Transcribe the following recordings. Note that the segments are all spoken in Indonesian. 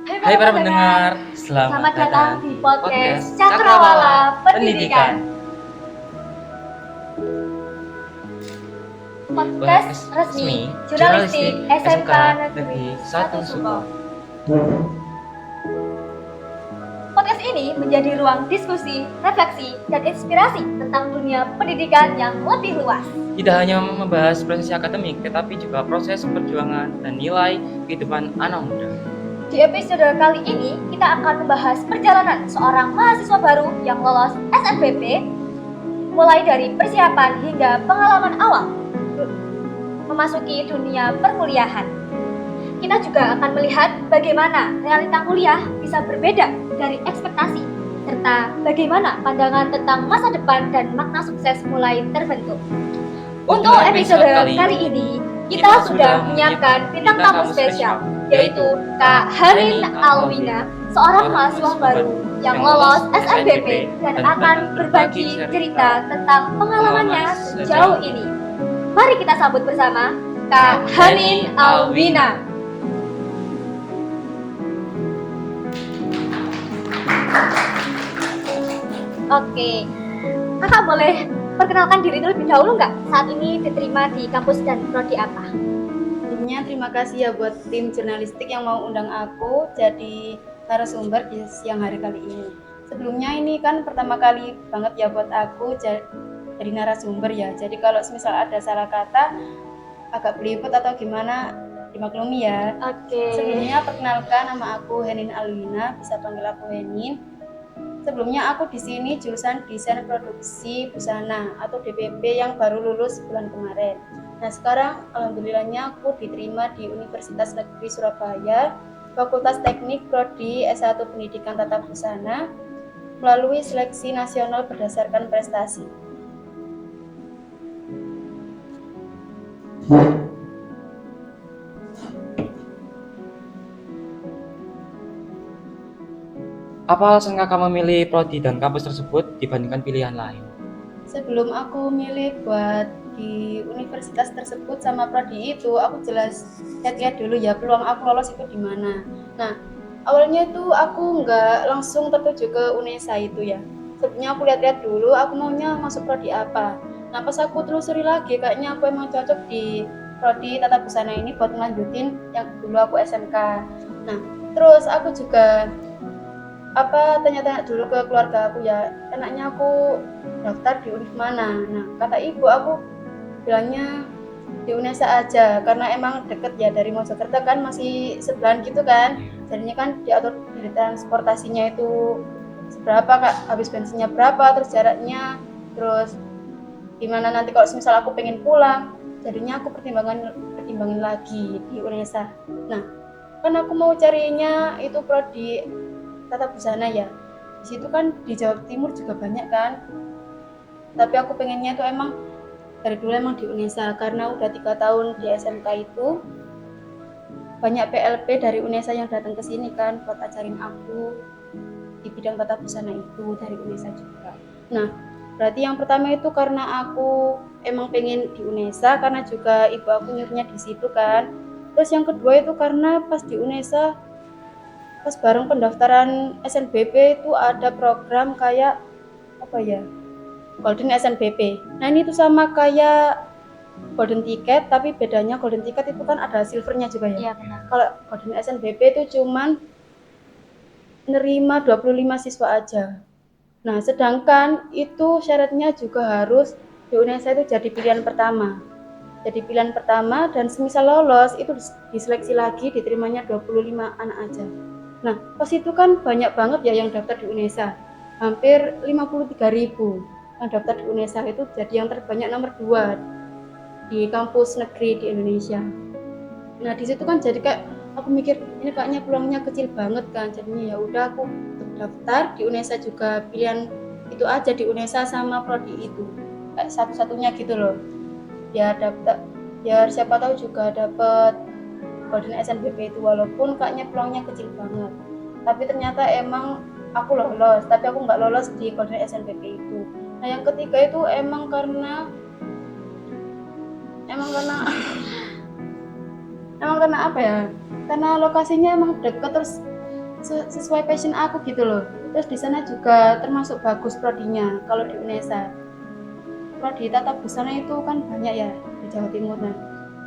Hai para pendengar, Selamat selamat datang datang di di podcast podcast Cakrawala Cakrawala Pendidikan. Pendidikan. Podcast Podcast resmi resmi jurnalistik jurnalistik SMK SMK Negeri Negeri 1 1 Suko. Suko. Podcast ini menjadi ruang diskusi, refleksi, dan inspirasi tentang dunia pendidikan yang lebih luas. Tidak hanya membahas proses akademik, tetapi juga proses perjuangan dan nilai kehidupan anak muda. Di episode kali ini, kita akan membahas perjalanan seorang mahasiswa baru yang lolos SNBP, mulai dari persiapan hingga pengalaman awal memasuki dunia perkuliahan. Kita juga akan melihat bagaimana realita kuliah bisa berbeda dari ekspektasi, serta bagaimana pandangan tentang masa depan dan makna sukses mulai terbentuk. Untuk episode kali ini, kita sudah menyiapkan bintang tamu spesial, yaitu Kak Hanin Alwina, seorang mahasiswa baru yang lolos SNBP dan akan berbagi cerita tentang pengalamannya sejauh ini. Mari kita sambut bersama Kak Hanin Alwina. Oke, kakak boleh perkenalkan diri terlebih dahulu nggak? Saat ini diterima di kampus dan prodi apa? Sebelumnya terima kasih ya buat tim jurnalistik yang mau undang aku jadi narasumber di siang hari kali ini. Sebelumnya ini kan pertama kali banget ya buat aku jadi narasumber ya. Jadi kalau misal ada salah kata agak belibet atau gimana dimaklumi ya. Oke. Sebelumnya perkenalkan, nama aku Henin Alwina, bisa panggil aku Henin. Sebelumnya aku di sini jurusan Desain Produksi Busana atau DPP yang baru lulus bulan kemarin. Nah sekarang alhamdulillahnya aku diterima di Universitas Negeri Surabaya, Fakultas Teknik Prodi S1 Pendidikan Tata Busana melalui seleksi nasional berdasarkan prestasi. Apa alasan kakak memilih prodi dan kampus tersebut dibandingkan pilihan lain? Sebelum aku milih buat di universitas tersebut sama prodi itu, aku jelas lihat-lihat dulu ya peluang aku lolos itu di mana. Nah, awalnya itu aku nggak langsung tertuju ke UNESA itu ya. Sebelumnya aku lihat-lihat dulu, aku maunya masuk prodi apa. Nah, pas aku telusuri lagi, kayaknya aku emang cocok di prodi Tata Busana ini buat melanjutin yang dulu aku SMK. Nah, terus aku juga tanya-tanya dulu ke keluarga aku ya, enaknya aku daftar di univ mana. Nah kata ibu aku bilangnya di UNESA aja karena emang deket ya dari Mojokerto kan, masih sebelahan gitu kan, jadinya kan diatur dari transportasinya itu seberapa kak, habis bensinnya berapa, terus jaraknya, terus gimana nanti kalau misal aku pengen pulang, jadinya aku pertimbangin lagi di UNESA. Nah kan aku mau carinya itu prodi Tata Busana ya, di situ kan di Jawa Timur juga banyak kan, tapi aku pengennya itu emang dari dulu emang di UNESA karena udah 3 tahun di SMK itu banyak PLP dari UNESA yang datang ke sini kan buat ajarin aku di bidang tata busana itu dari UNESA juga. Nah berarti yang pertama itu karena aku emang pengen di UNESA karena juga ibu aku nyuruhnya di situ kan. Terus yang kedua itu karena pas di UNESA pas bareng pendaftaran SNBP itu ada program kayak apa ya, Golden SNBP. Nah ini tuh sama kayak Golden Ticket, tapi bedanya Golden Ticket itu kan ada silvernya juga ya. Iya benar. Kalau Golden SNBP itu cuman nerima 25 siswa aja. Nah sedangkan itu syaratnya juga harus di UNESA itu jadi pilihan pertama. Jadi pilihan pertama dan semisal lolos itu diseleksi lagi, diterimanya 25 anak aja. Nah, pas itu kan banyak banget ya yang daftar di UNESA. Hampir 53.000 yang daftar di UNESA, itu jadi yang terbanyak nomor 2 di kampus negeri di Indonesia. Nah, di situ kan jadi kayak aku mikir ini kayaknya peluangnya kecil banget kan. Jadinya ya udah aku daftar di UNESA juga, pilihan itu aja di UNESA sama prodi itu. Kayak satu-satunya gitu loh. Ya daftar biar siapa tahu juga dapat Golden SNBP itu, walaupun kayaknya peluangnya kecil banget, tapi ternyata emang aku lolos, tapi aku nggak lolos di Golden SNBP itu. Nah yang ketiga itu emang karena emang karena apa ya, karena lokasinya emang deket, terus sesuai passion aku gitu loh. Terus di sana juga termasuk bagus prodinya. Kalau di UNESA prodi tata busana itu kan banyak ya di Jawa Timur.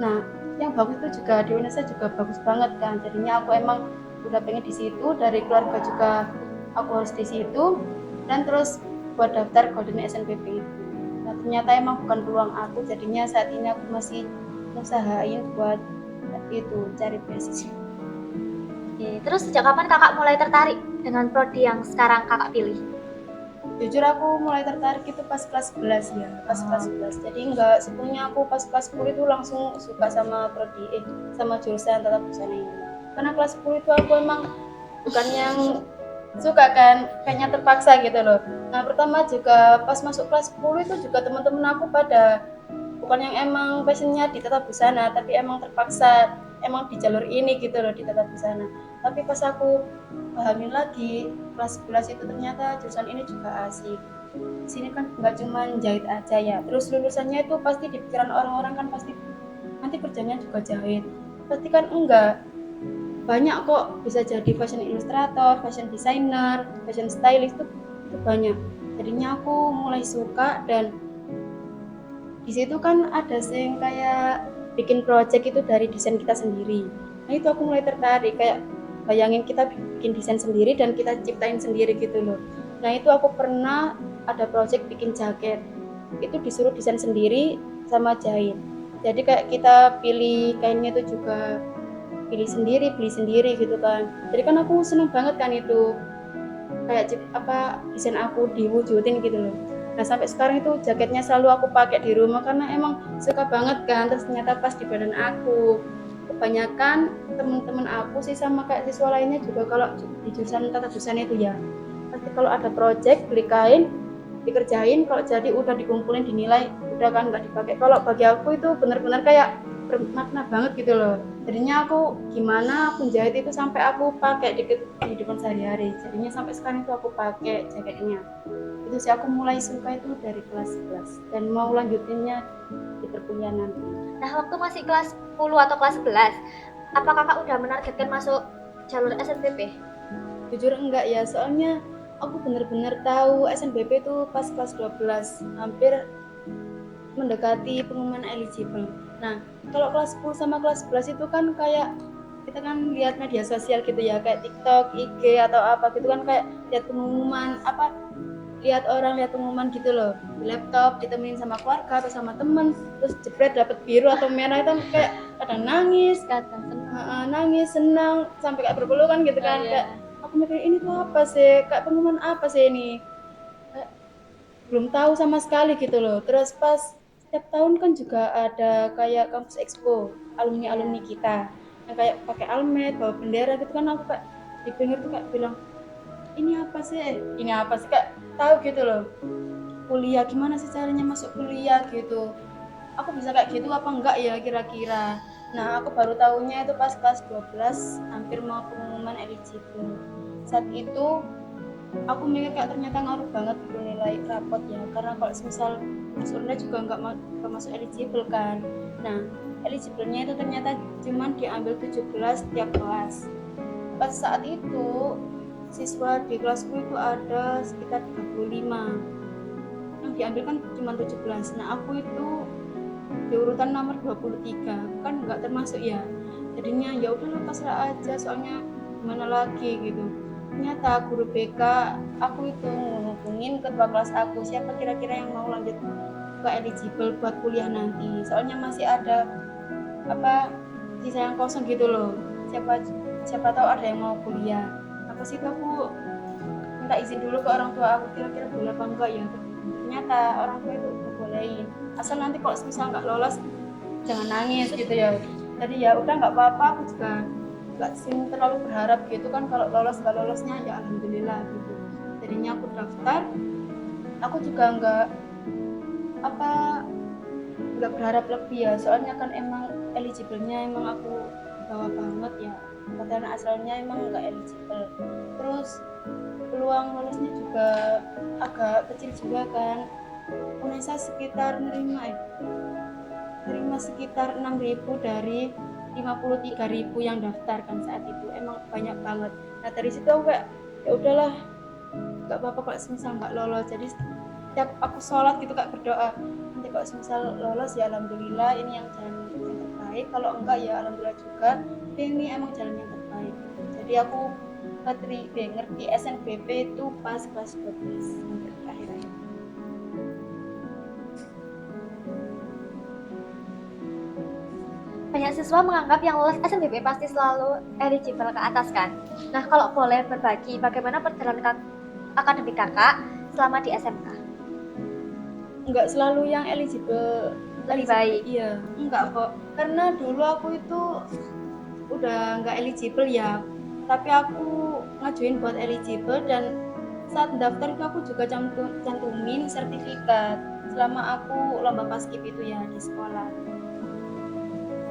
Nah yang bagus itu juga di UNESA juga bagus banget kan. Jadinya aku emang udah pengen di situ, dari keluarga juga aku harus di situ, dan terus buat daftar Golden SNPP itu. Nah ternyata emang bukan peluang aku, jadinya saat ini aku masih usahain buat itu cari beasiswa. Oke, terus sejak kapan kakak mulai tertarik dengan prodi yang sekarang kakak pilih? Jujur aku mulai tertarik itu pas kelas 11 ya, pas kelas 11. Jadi enggak sepenuhnya aku pas kelas 10 itu langsung suka sama prodi sama jurusan tata busana ini. Karena kelas 10 itu aku emang bukan yang suka kan, kayaknya terpaksa gitu loh. Nah pertama juga pas masuk kelas 10 itu juga teman-teman aku pada bukan yang emang passionnya di tata busana, tapi emang terpaksa emang di jalur ini gitu loh, di tata busana. Tapi pas aku pahamin lagi kelas 11 itu ternyata jurusan ini juga asik. Di sini kan nggak cuma jahit aja ya, terus lulusannya itu pasti di pikiran orang-orang kan pasti nanti kerjanya juga jahit. Pasti kan enggak, banyak kok bisa jadi fashion illustrator, fashion designer, fashion stylist itu banyak. Jadinya aku mulai suka, dan di situ kan ada yang kayak bikin project itu dari desain kita sendiri. Nah itu aku mulai tertarik, kayak bayangin kita bikin desain sendiri dan kita ciptain sendiri gitu loh. Nah itu aku pernah ada project bikin jaket, itu disuruh desain sendiri sama jahit. Jadi kayak kita pilih kainnya itu juga pilih sendiri, beli sendiri gitu kan. Jadi kan aku seneng banget kan itu, kayak desain aku diwujudin gitu loh. Nah sampai sekarang itu jaketnya selalu aku pakai di rumah karena emang suka banget kan. Terus ternyata pas di badan aku, kebanyakan teman-teman aku sih sama kayak siswa lainnya juga kalau di jurusan tata busana itu ya, pasti kalau ada project beli kain dikerjain, kalau jadi udah dikumpulin dinilai udah kan nggak dipakai. Kalau bagi aku itu benar-benar kayak bermakna banget gitu loh. Jadinya aku gimana aku jahit itu sampai aku pakai di kehidupan sehari-hari. Jadinya sampai sekarang itu aku pakai jaketnya. Itu sih aku mulai suka itu dari kelas 11 dan mau lanjutinnya di perkuliahan nanti. Nah, waktu masih kelas 10 atau kelas 11, apa kakak udah menargetkan masuk jalur SNPP? Jujur enggak ya, soalnya aku benar-benar tahu SNBP itu pas kelas 12, hampir mendekati pengumuman eligible. Nah, kalau kelas 10 sama kelas 11 itu kan kayak kita kan lihat media sosial gitu ya, kayak TikTok, IG atau apa gitu kan, kayak lihat pengumuman apa, lihat orang lihat pengumuman gitu loh di laptop, ditemenin sama keluarga atau sama temen, terus jepret dapet biru atau merah, itu kayak kadang nangis, nangis senang sampai kayak berpelukan gitu kan. Kayak aku mikir ini tuh apa sih, kayak pengumuman apa sih ini, kayak belum tahu sama sekali gitu loh. Terus pas setiap tahun kan juga ada kayak kampus expo alumni kita yang kayak pakai almet bawa bendera gitu kan. Aku kayak di pinggir tuh kayak bilang ini apa sih kayak tahu gitu loh, kuliah gimana sih caranya masuk kuliah gitu, aku bisa kayak gitu apa enggak ya kira-kira. Nah aku baru tahunya itu pas kelas 12 hampir mau pengumuman eligible. Saat itu aku mikir kayak ternyata ngaruh banget gitu nilai rapot ya, karena kalau misal masuknya juga nggak masuk eligible kan. Nah eligible-nya itu ternyata cuman diambil 17 tiap kelas. Pas saat itu siswa di kelasku itu ada sekitar 35, yang diambil kan cuma 17. Nah aku itu di urutan nomor 23, kan nggak termasuk ya. Jadinya ya udahlah pasrah aja, soalnya gimana lagi gitu. Ternyata guru BK aku itu ngehubungin ketua kelas aku, siapa kira-kira yang mau lanjut ke eligible buat kuliah nanti, soalnya masih ada apa sisa yang kosong gitu loh, siapa tahu ada yang mau kuliah. Apa sih, aku minta izin dulu ke orang tua aku kira-kira boleh apa enggak ya. Ternyata orang tua itu bolehin, asal nanti kalau misal nggak lolos jangan nangis gitu ya. Jadi ya udah nggak apa-apa, aku juga nggak terlalu berharap gitu kan, kalau lolos nggak lolosnya ya alhamdulillah gitu. Jadinya aku daftar, aku juga nggak berharap lebih ya, soalnya kan emang eligible-nya emang aku bawah banget ya, padahal asalnya emang nggak eligible. Terus peluang lolusnya juga agak kecil juga kan. UNESA sekitar nerima sekitar 6.000 dari 53.000 yang daftar kan saat itu, emang banyak banget. Nah dari situ aku kayak ya udahlah, nggak apa-apa kalau semisal nggak lolos. Jadi setiap aku sholat gitu kayak berdoa, nanti kalau semisal lolos ya alhamdulillah, ini yang jalan yang terbaik, kalau enggak ya alhamdulillah juga, tapi ini emang jalan yang terbaik. Jadi aku ngerti SNBP itu pas kelas 12 sampai akhir-akhir. Banyak siswa menganggap yang lolos SNBP pasti selalu eligible ke atas kan. Nah, kalau boleh berbagi bagaimana perjalanan akademik kakak selama di SMK? Enggak selalu yang eligible Lebih baik. Iya, enggak kok. Karena dulu aku itu udah enggak eligible ya. Tapi aku ngajuin buat eligible, dan saat daftar itu aku juga cantumin sertifikat selama aku lomba paskib itu ya di sekolah.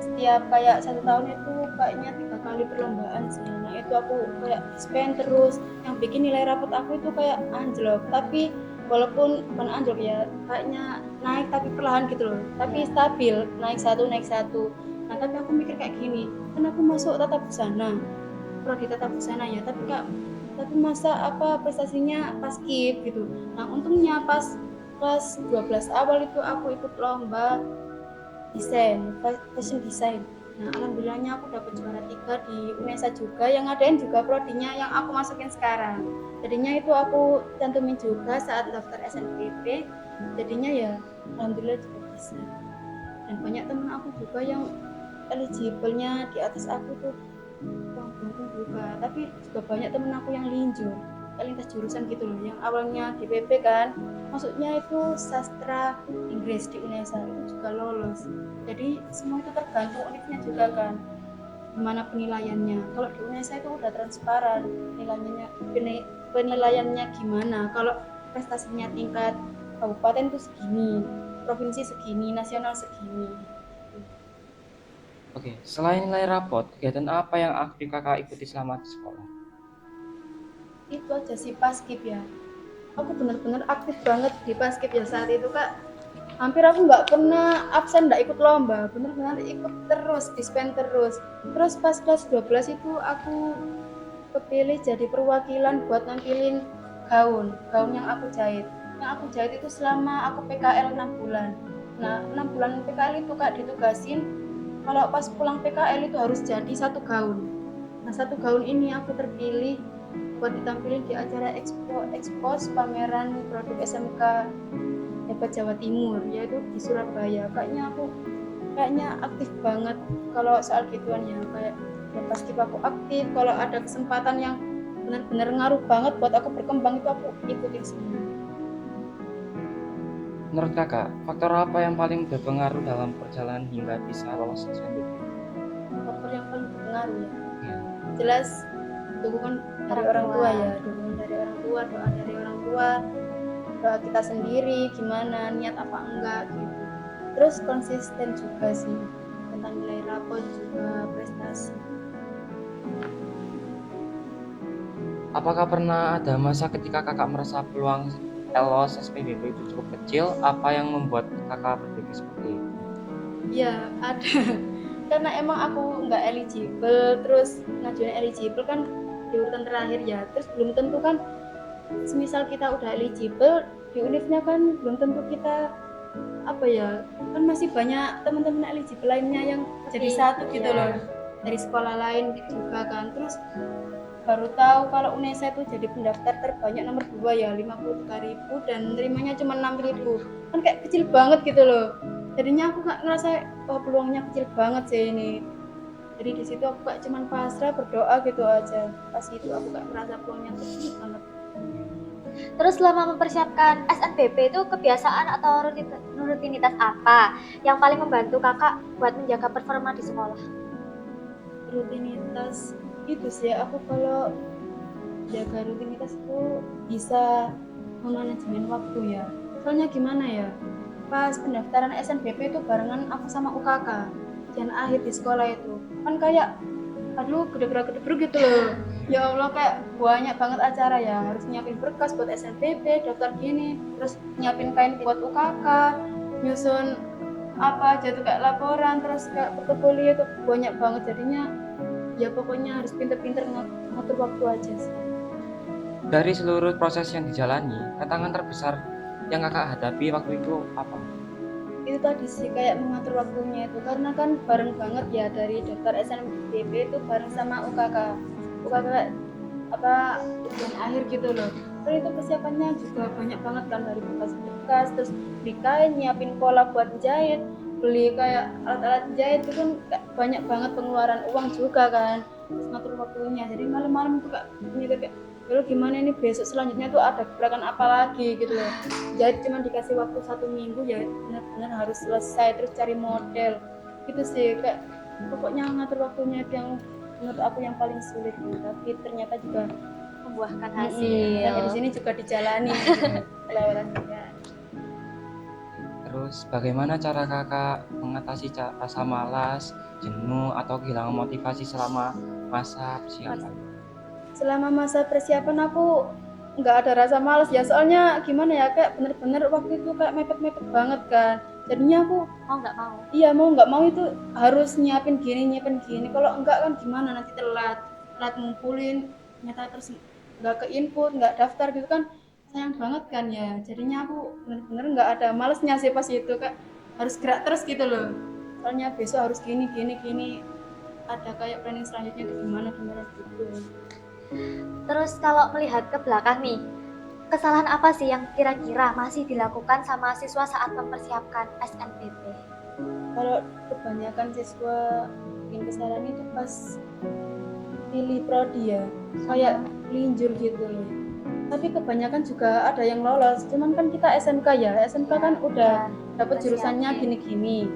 Setiap kayak 1 tahun itu kayaknya 3 kali perlombaan sih. Nah itu aku kayak spend terus, yang bikin nilai rapot aku itu kayak anjlok. Tapi walaupun bukan anjlok ya, kayaknya naik tapi perlahan gitu loh, tapi stabil, naik satu. Nah tapi aku mikir kayak gini, kan aku masuk tata busana, prodi tata busana ya, tapi masa apa prestasinya paskib gitu. Nah untungnya pas kelas 12 awal itu aku ikut lomba fashion design. Nah alhamdulillahnya aku dapat juara 3 di UNESA juga, yang ngadain juga prodinya yang aku masukin sekarang. Jadinya itu aku cantumin juga saat daftar SNBP, jadinya ya alhamdulillah juga bisa. Dan banyak teman aku juga yang eligible-nya di atas aku tuh, wah beruntung juga. Tapi juga banyak teman aku yang lintas jurusan gitu loh, yang awalnya di PP kan, maksudnya itu sastra Inggris di UNESA, itu juga lolos. Jadi semua itu tergantung univnya juga kan, gimana penilaiannya. Kalau di UNESA itu udah transparan penilaiannya gimana. Kalau prestasinya tingkat kabupaten itu segini, provinsi segini, nasional segini. Oke, selain nilai rapot, kegiatan apa yang aktif kakak ikuti selama di sekolah? Itu aja sih paskib ya. Aku benar-benar aktif banget di paskib ya saat itu kak. Hampir aku nggak pernah absen, nggak ikut lomba, benar-benar ikut terus, dispen terus. Terus pas kelas 12 itu aku kepilih jadi perwakilan buat nampilin gaun yang aku jahit. Yang aku jahit itu selama aku PKL 6 bulan. Nah 6 bulan PKL itu kak ditugasin, kalau pas pulang PKL itu harus jadi 1 gaun. Nah 1 gaun ini aku terpilih buat ditampilin di acara ekspos pameran produk SMK Hebat Jawa Timur, yaitu di Surabaya. Kayaknya aktif banget kalau soal gituan ya, kayak ya pasti aku aktif. Kalau ada kesempatan yang benar-benar ngaruh banget buat aku berkembang, itu aku ikutin semua. Menurut kakak, faktor apa yang paling berpengaruh dalam perjalanan hingga bisa lolos SNBP? Faktor yang paling berpengaruh Ya. jelas dukungan dari orang tua ya, dukungan dari orang tua, doa dari orang tua, doa kita sendiri gimana, niat apa enggak gitu. Terus konsisten juga sih tentang nilai rapot juga prestasi. Apakah pernah ada masa ketika kakak merasa peluang lolos SPBP itu cukup kecil? Apa yang membuat kakak berpikir seperti itu? Ya ada. Karena emang aku nggak eligible, terus ngajuin eligible kan di urutan terakhir ya, terus belum tentu kan, semisal kita udah eligible di univnya kan belum tentu kita apa ya, kan masih banyak teman-teman eligible lainnya yang jadi satu gitu loh, dari sekolah lain juga kan. Terus baru tahu kalau UNESA itu jadi pendaftar terbanyak nomor 2 ya, 53.000, dan nerimanya cuma 6.000, kan kayak kecil banget gitu loh. Jadinya aku nggak ngerasa peluangnya kecil banget sih ini. Jadi di situ aku kayak cuman pasrah berdoa gitu aja. Pas itu aku kayak merasa peluangnya kecil banget. Terus selama mempersiapkan SNBP itu kebiasaan atau rutinitas apa yang paling membantu kakak buat menjaga performa di sekolah? Rutinitas itu sih, aku kalau jaga rutinitas itu bisa memanajemen waktu ya. Soalnya gimana ya, pas pendaftaran SNBP itu barengan aku sama UKK ujian akhir di sekolah itu, kan kayak aduh gedebrak gitu loh. Ya Allah, kayak banyak banget acara ya, harus nyiapin berkas buat SNBP, daftar gini, terus nyiapin kain buat UKK, nyusun apa aja tuh kayak laporan, terus kayak portofolio itu banyak banget, jadinya ya pokoknya harus pinter-pinter ngatur waktu aja sih. Dari seluruh proses yang dijalani, tantangan terbesar yang kakak hadapi waktu itu apa? Itu tadi sih kayak mengatur waktunya itu, karena kan bareng banget ya, dari daftar SNBP itu bareng sama UKK apa ujian akhir gitu loh. Terus itu persiapannya juga banyak banget kan, dari bekas-bekas, terus beli kain, nyiapin pola buat jahit, beli kayak alat-alat jahit, itu kan banyak banget pengeluaran uang juga kan. Terus ngatur waktunya, jadi malam-malam tuh kak mikir kayak lalu gimana ini besok selanjutnya tuh ada gerakan apa lagi gitu loh. Jahit cuma dikasih waktu 1 minggu ya, benar-benar harus selesai, terus cari model gitu sih. Kayak pokoknya ngatur waktunya itu yang menurut aku yang paling sulit gitu. Tapi ternyata juga Membuahkan dan hasil. di sini juga dijalani gitu, kelewatan juga. Terus bagaimana cara kakak mengatasi rasa malas, jenuh, atau kehilangan motivasi selama masa persiapan? Selama masa persiapan aku nggak ada rasa malas ya, soalnya gimana ya, kayak bener-bener waktu itu kayak mepet-mepet banget kan, jadinya aku Mau nggak mau. iya mau nggak mau itu harus nyiapin gini, kalau enggak kan gimana nanti telat ngumpulin, ternyata terus nggak ke input, nggak daftar gitu kan, sayang banget kan ya. Jadinya aku bener-bener nggak ada malesnya sih pas itu, kak harus gerak terus gitu loh, soalnya besok harus gini, ada kayak planning selanjutnya tuh gimana gitu. Terus kalau melihat ke belakang nih, kesalahan apa sih yang kira-kira masih dilakukan sama siswa saat mempersiapkan SNBP? Kalau kebanyakan siswa bikin kesalahan itu pas pilih prodi ya, kayak linjur gitu loh. Tapi kebanyakan juga ada yang lolos, cuman kan kita SMK ya, SMK kan udah dapat jurusannya gini-gini.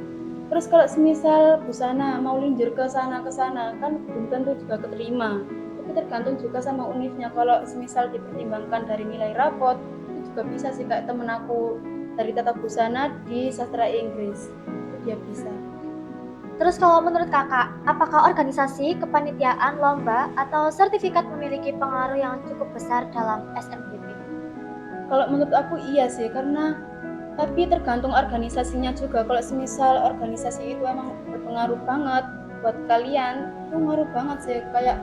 Terus kalau semisal busana mau linjur ke sana kan belum tentu juga keterima. Itu tergantung juga sama univnya. Kalau semisal dipertimbangkan dari nilai rapot, itu juga bisa sih, kayak temen aku dari tata busana di sastra Inggris, itu dia bisa. Terus kalau menurut kakak, apakah organisasi, kepanitiaan, lomba, atau sertifikat memiliki pengaruh yang cukup besar dalam SNBP? Kalau menurut aku iya sih, karena tapi tergantung organisasinya juga. Kalau semisal organisasi itu emang berpengaruh banget buat kalian, itu ngaruh banget sih. Kayak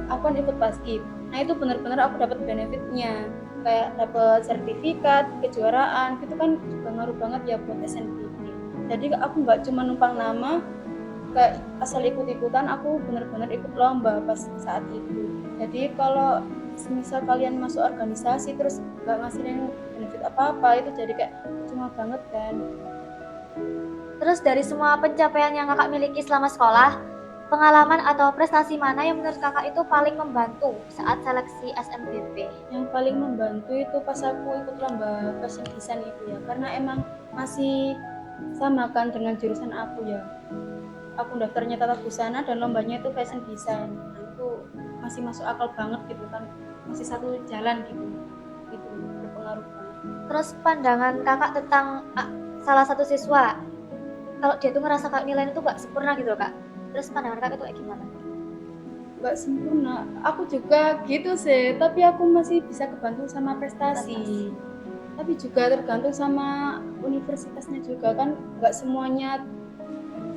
aku kan ikut Paskib, nah itu benar-benar aku dapat benefitnya, kayak dapat sertifikat kejuaraan, itu kan juga ngaruh banget ya buat SNBP. Jadi aku nggak cuma numpang nama kayak asal ikut-ikutan, aku benar-benar ikut lomba pas saat itu. Jadi kalau semisal kalian masuk organisasi terus nggak ngasihin benefit apa-apa, itu jadi kayak cuma banget kan. Terus dari semua pencapaian yang kakak miliki selama sekolah, pengalaman atau prestasi mana yang menurut kakak itu paling membantu saat seleksi SNBP? Yang paling membantu itu pas aku ikut lomba fashion design itu ya, karena emang masih sama kan dengan jurusan aku ya. Aku daftarnya tata busana dan lombanya itu fashion design. Nah, itu masih masuk akal banget gitu kan, masih satu jalan gitu, itu berpengaruh banget. Terus pandangan kakak tentang salah satu siswa, kalau dia tuh ngerasa kayak nilainya tuh gak sempurna gitu loh kak. Terus pandangan kakak itu kayak gimana? Gak sempurna, aku juga gitu sih, tapi aku masih bisa kebantu sama prestasi. Tapi juga tergantung sama universitasnya juga kan, gak semuanya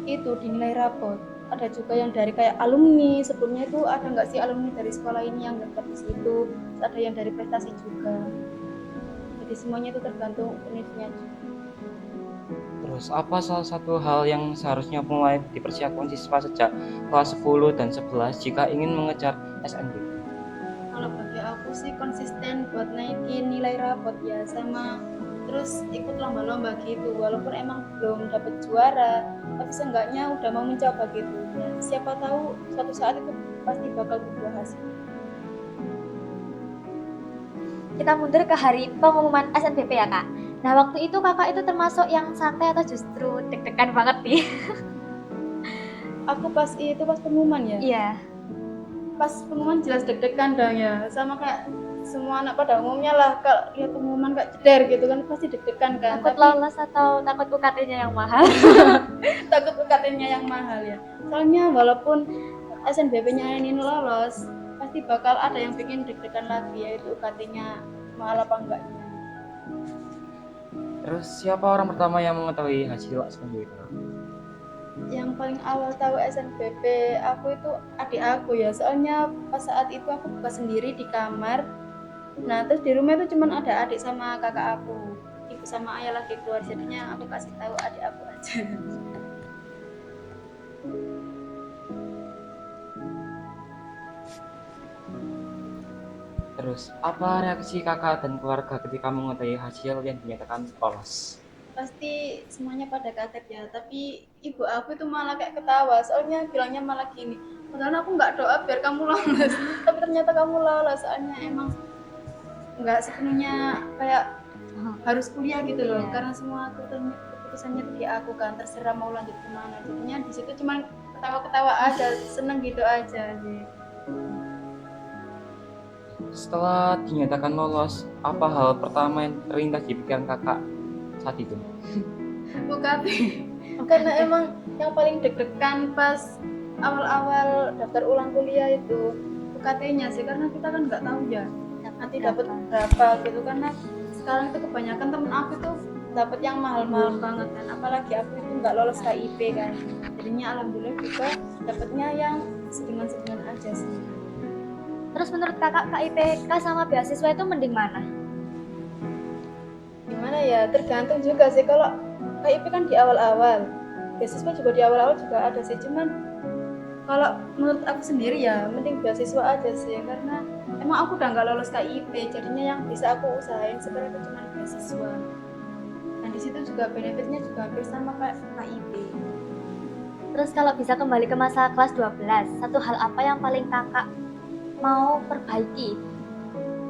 itu dinilai rapot. Ada juga yang dari kayak alumni sebelumnya, itu ada nggak sih alumni dari sekolah ini yang dapat di situ. Terus ada yang dari prestasi juga. Jadi semuanya itu tergantung univnya juga. Terus apa salah satu hal yang seharusnya mulai dipersiapkan siswa sejak kelas 10 dan 11 jika ingin mengejar SNBP? Kalau bagi aku sih konsisten buat naikin nilai rapot ya, sama terus ikut lomba-lomba gitu, walaupun emang belum dapat juara, tapi seenggaknya udah mau mencoba gitu ya. Siapa tahu suatu saat itu pasti bakal berbuah hasil. Kita mundur ke hari pengumuman SNBP ya kak. Nah waktu itu kakak itu termasuk yang santai atau justru deg-degan banget nih? Aku pas pengumuman ya. Iya. Pas pengumuman jelas deg-degan dong ya, sama kayak semua anak pada umumnya lah, kalau lihat pengumuman kayak jeder gitu kan pasti deg-degan kan. Takut lolos atau takut UKT-nya yang mahal? Takut UKT-nya yang mahal ya. Soalnya walaupun SNBP-nya ini lolos, pasti bakal ada yang bikin deg-degan lagi, yaitu UKT-nya mahal apa enggaknya. Terus siapa orang pertama yang mengetahui hasil SNBP itu? Yang paling awal tahu SNBP aku itu adik aku ya, soalnya pas saat itu aku buka sendiri di kamar. Nah terus di rumah itu cuman ada adik sama kakak aku, ibu sama ayah lagi keluar, jadinya aku kasih tahu adik aku aja. Terus apa reaksi kakak dan keluarga ketika mengetahui hasil yang dinyatakan lolos? Pasti semuanya pada kaget ya, tapi ibu aku itu malah kayak ketawa, soalnya bilangnya malah gini, padahal aku nggak doa biar kamu lolos tapi ternyata kamu lolos, soalnya emang nggak sepenuhnya kayak harus kuliah gitu loh. Iya. Karena semua keputusannya itu di aku kan, terserah mau lanjut kemana, jadinya di situ cuman ketawa-ketawa aja, seneng gitu aja sih. Setelah dinyatakan lolos, apa hal pertama yang terlintas di pikiran kakak saat itu? UKT karena emang yang paling deg-degan pas awal-awal daftar ulang kuliah itu UKT-nya sih, karena kita kan nggak tahu ya nanti dapat berapa gitu. Karena sekarang itu kebanyakan temen aku tuh dapat yang mahal-mahal banget kan, apalagi aku itu nggak lolos KIP kan, jadinya alhamdulillah juga dapatnya yang sedengan-sedengan aja sih. Terus menurut kakak KIPK sama beasiswa itu mending mana? Gimana ya, tergantung juga sih. Kalau KIP kan di awal-awal, beasiswa juga di awal-awal juga ada sih, cuman kalau menurut aku sendiri ya mending beasiswa aja sih, karena emang aku udah nggak lolos KIP, jadinya yang bisa aku usahain sebenarnya cuma beasiswa, dan di situ juga benefitnya juga hampir sama kayak KIP. Terus kalau bisa kembali ke masa kelas 12, satu hal apa yang paling kakak mau perbaiki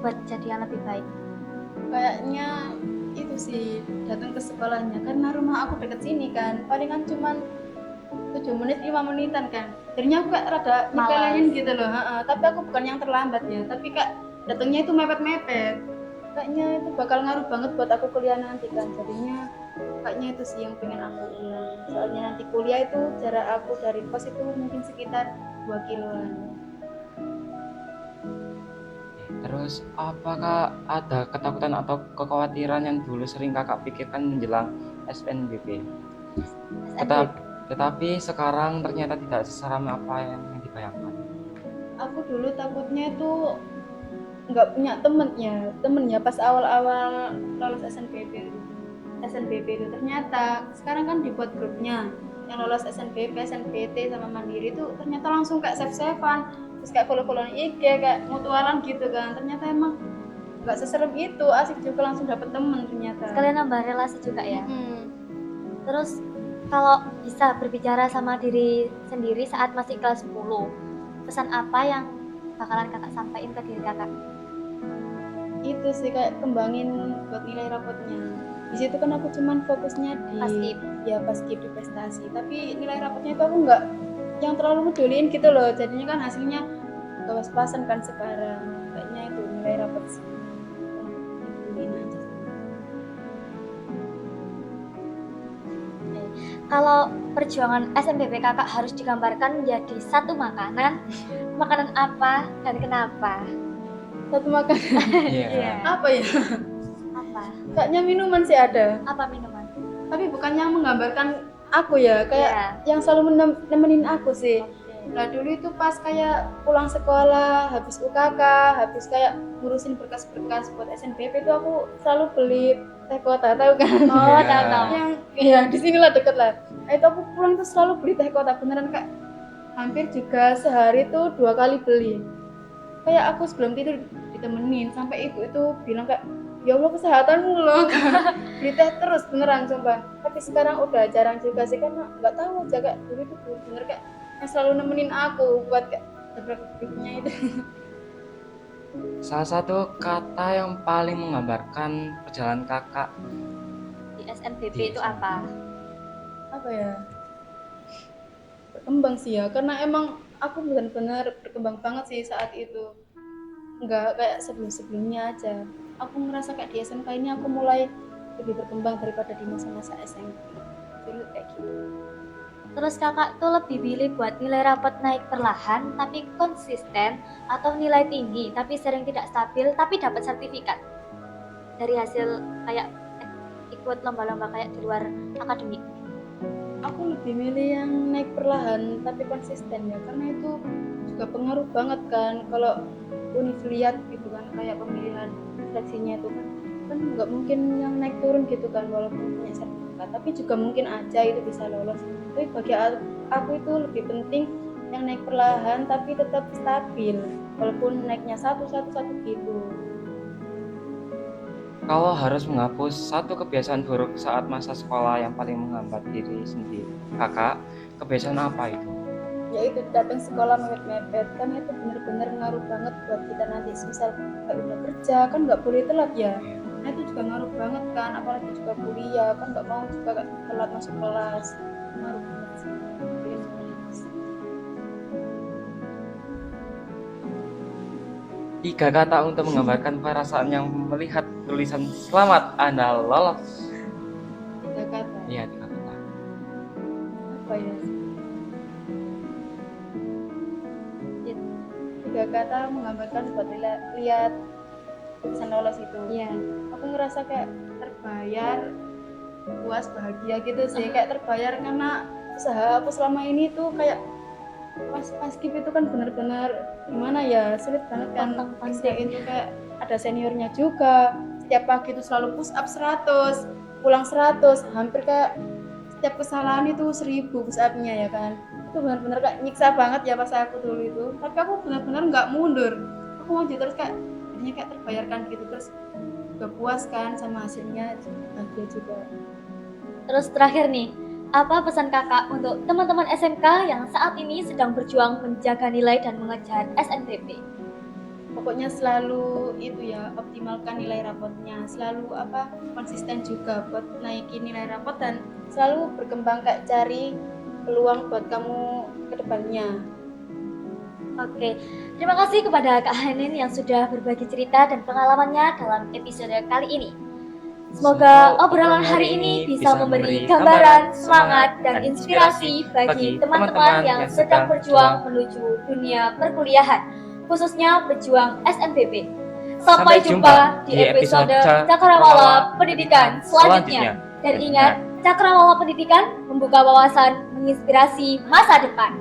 buat jadi yang lebih baik? Kayaknya itu sih, datang ke sekolahnya, karena rumah aku deket sini kan, palingan cuman 7 menit 5 menitan kan, jadinya aku kayak rada nyepelein gitu loh. Tapi aku bukan yang terlambat ya, tapi kayak datangnya itu mepet-mepet, kayaknya itu bakal ngaruh banget buat aku kuliah nanti kan, jadinya kayaknya itu sih yang pengen aku ulang. Soalnya nanti kuliah itu jarak aku dari kos itu mungkin sekitar 2 kiloan. Terus apakah ada ketakutan atau kekhawatiran yang dulu sering kakak pikirkan menjelang SNBP? Tetapi sekarang ternyata tidak seseram apa yang dibayangkan. Aku dulu takutnya itu nggak punya temennya pas awal-awal lolos SNBP itu ternyata sekarang kan dibuat grupnya yang lolos SNBP, SNPT sama Mandiri itu ternyata langsung kayak save-savean, terus kayak follow-followan IG, kayak mutualan gitu kan. Ternyata emang nggak seserem itu, asik juga, langsung dapet temen ternyata. Sekalian nambah relasi juga ya. Terus kalau bisa berbicara sama diri sendiri saat masih kelas 10, pesan apa yang bakalan kakak sampaikan ke diri kakak? Itu sih kayak kembangin buat nilai rapotnya. Di situ kan aku cuman fokusnya di paskib di prestasi, tapi nilai rapotnya itu aku nggak yang terlalu pedulin gitu loh, jadinya kan hasilnya gak pas-pasan kan sekarang. Kayaknya itu nilai rapot sih pedulin aja sih. Kalau perjuangan SNBP kakak harus digambarkan menjadi satu makanan, makanan apa dan kenapa? Satu makanan Iya. apa ya? Apa? Kayaknya minuman sih ada, Apa minuman? tapi bukan yang menggambarkan aku ya, kayak yang selalu nemenin aku sih. Nah dulu itu pas kayak pulang sekolah, habis UKK, habis kayak ngurusin berkas-berkas buat SNBP itu aku selalu beli teh kota, tahu kan? Oh, Iya. tahu. Yang iya di sinilah deket lah. Nah, itu aku pulang tuh selalu beli teh kota, beneran kayak hampir juga sehari tuh 2 kali beli. Kayak aku sebelum tidur ditemenin, sampai ibu itu bilang kayak, ya Allah kesehatanmu loh, beli teh terus beneran sumpah. Tapi sekarang udah jarang juga sih, karena nggak tahu aja kayak dulu itu bener kayak yang selalu nemenin aku buat kayak beberapa itu. Salah satu kata yang paling menggambarkan perjalanan kakak Di SNBP itu apa? Apa ya? Berkembang sih ya, karena emang aku benar-benar berkembang banget sih saat itu. Nggak kayak sebelum-sebelumnya aja. Aku ngerasa kayak di SMK ini aku mulai lebih berkembang daripada di masa-masa SMP. Dulu kayak gitu. Terus kakak tuh lebih pilih buat nilai rapot naik perlahan tapi konsisten, atau nilai tinggi tapi sering tidak stabil tapi dapat sertifikat dari hasil kayak ikut lomba-lomba kayak di luar akademik? Aku lebih milih yang naik perlahan tapi konsisten ya, karena itu juga pengaruh banget kan. Kalau univ lihat gitu kan, kayak pemilihan seleksinya itu kan nggak mungkin yang naik turun gitu kan, walaupun punya sertifikat, tapi juga mungkin aja itu bisa lolos. Tapi bagi aku itu lebih penting yang naik perlahan tapi tetap stabil, walaupun naiknya satu gitu. Kalau harus menghapus satu kebiasaan buruk saat masa sekolah yang paling menghambat diri sendiri, kakak, kebiasaan apa itu? Yaitu datang sekolah mepet-mepet, kan itu benar-benar ngaruh banget buat kita nanti. Misal kayak udah kerja kan nggak boleh telat ya, nah itu juga ngaruh banget kan, apalagi juga kuliah kan nggak mau juga telat masuk kelas, ngaruh banget sih. Bikin stres. 3 kata untuk menggambarkan perasaan yang melihat tulisan selamat Anda lolos. 3 kata Iya, 3 kata. apa ya? 3 kata menggambarkan buat lihat tulisan lolos itu. Iya. Aku ngerasa kayak terbayar, puas, bahagia gitu sih, kayak terbayar karena usaha aku selama ini tuh kayak pas skip itu kan benar-benar gimana ya, sulit banget kan. Pantang-pantang. Itu kayak ada seniornya juga, setiap pagi itu selalu push up 100, pulang 100, hampir kayak setiap kesalahan itu 1000 push up-nya ya kan. Itu benar-benar kayak nyiksa banget ya pas aku dulu itu, tapi aku benar-benar nggak mundur, aku maju terus, kayak jadinya kayak terbayarkan gitu, terus juga puas kan sama hasilnya, bahagia juga. Terus terakhir nih, apa pesan kakak untuk teman-teman SMK yang saat ini sedang berjuang menjaga nilai dan mengejar SNBP? Pokoknya selalu itu ya, optimalkan nilai rapotnya, selalu konsisten juga buat naikin nilai rapot, dan selalu berkembang, kayak cari peluang buat kamu ke depannya. Oke, terima kasih kepada Kak Hanin yang sudah berbagi cerita dan pengalamannya dalam episode kali ini. Semoga obrolan hari ini bisa memberi gambaran, semangat, dan inspirasi bagi teman-teman yang sedang berjuang menuju dunia perkuliahan, khususnya pejuang SNBP. Sampai jumpa di episode Cakrawala Pendidikan selanjutnya. Dan ingat, Cakrawala Pendidikan membuka wawasan, menginspirasi masa depan.